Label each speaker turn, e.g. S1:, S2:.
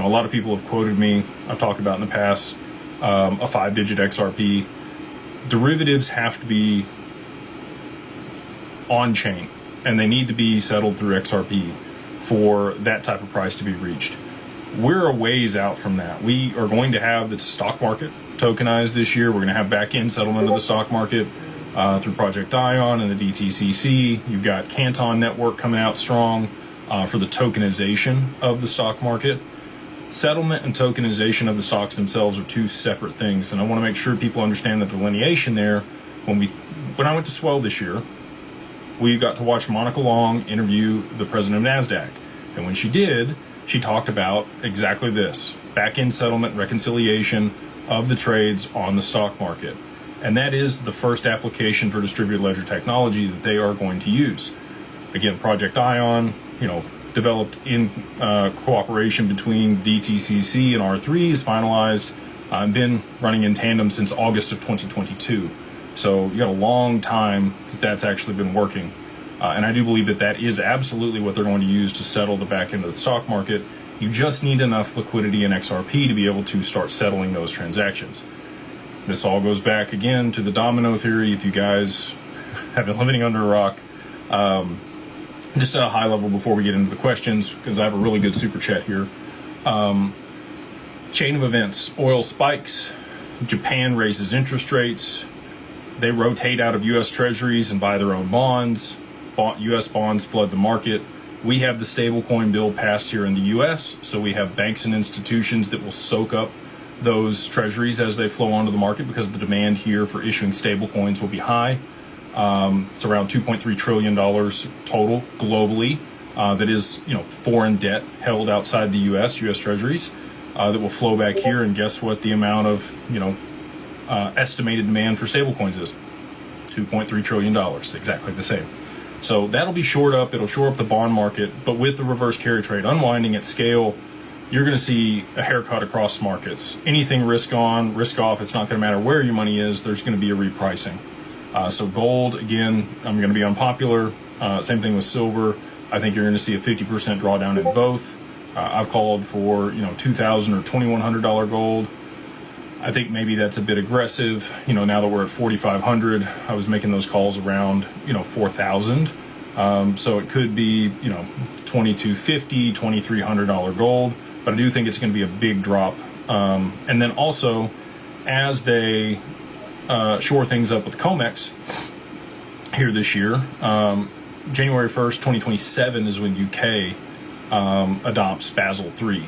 S1: a lot of people have quoted me, I've talked about in the past, a 5-digit XRP. Derivatives have to be on-chain, and they need to be settled through XRP for that type of price to be reached. We're a ways out from that. We are going to have the stock market tokenized this year. We're going to have back-end settlement of the stock market through Project Ion and the DTCC. You've got Canton Network coming out strong for the tokenization of the stock market. Settlement and tokenization of the stocks themselves are two separate things, and I want to make sure people understand the delineation there. When I went to Swell this year, we got to watch Monica Long interview the president of NASDAQ, and when she did, she talked about exactly this: back-end settlement, reconciliation of the trades on the stock market. And that is the first application for distributed ledger technology that they are going to use. Again, Project Ion, developed in cooperation between DTCC and R3 is finalized, been running in tandem since August of 2022. So you got a long time that's actually been working. And I do believe that is absolutely what they're going to use to settle the back end of the stock market. You just need enough liquidity in XRP to be able to start settling those transactions. This all goes back again to the domino theory. If you guys have been living under a rock, just at a high level before we get into the questions, because I have a really good super chat here. Chain of events: oil spikes, Japan raises interest rates, they rotate out of U.S. treasuries and buy their own bonds, U.S. bonds flood the market. We have the stablecoin bill passed here in the U.S., so we have banks and institutions that will soak up those treasuries as they flow onto the market, because the demand here for issuing stablecoins will be high. It's around $2.3 trillion total globally. That is, foreign debt held outside the U.S. treasuries that will flow back here. And guess what the amount of, estimated demand for stablecoins is? $2.3 trillion, exactly the same. So that'll be shored up. It'll shore up the bond market, but with the reverse carry trade unwinding at scale, you're going to see a haircut across markets. Anything risk on, risk off, it's not going to matter where your money is, there's going to be a repricing. So gold, again, I'm going to be unpopular. Same thing with silver. I think you're going to see a 50% drawdown in both. I've called for, $2,000 or $2,100 gold. I think maybe that's a bit aggressive. Now that we're at 4,500, I was making those calls around, 4,000. So it could be, $2,250, $2,300 gold. But I do think it's going to be a big drop. And then also, as they shore things up with COMEX here this year, January 1st, 2027 is when UK adopts Basel III.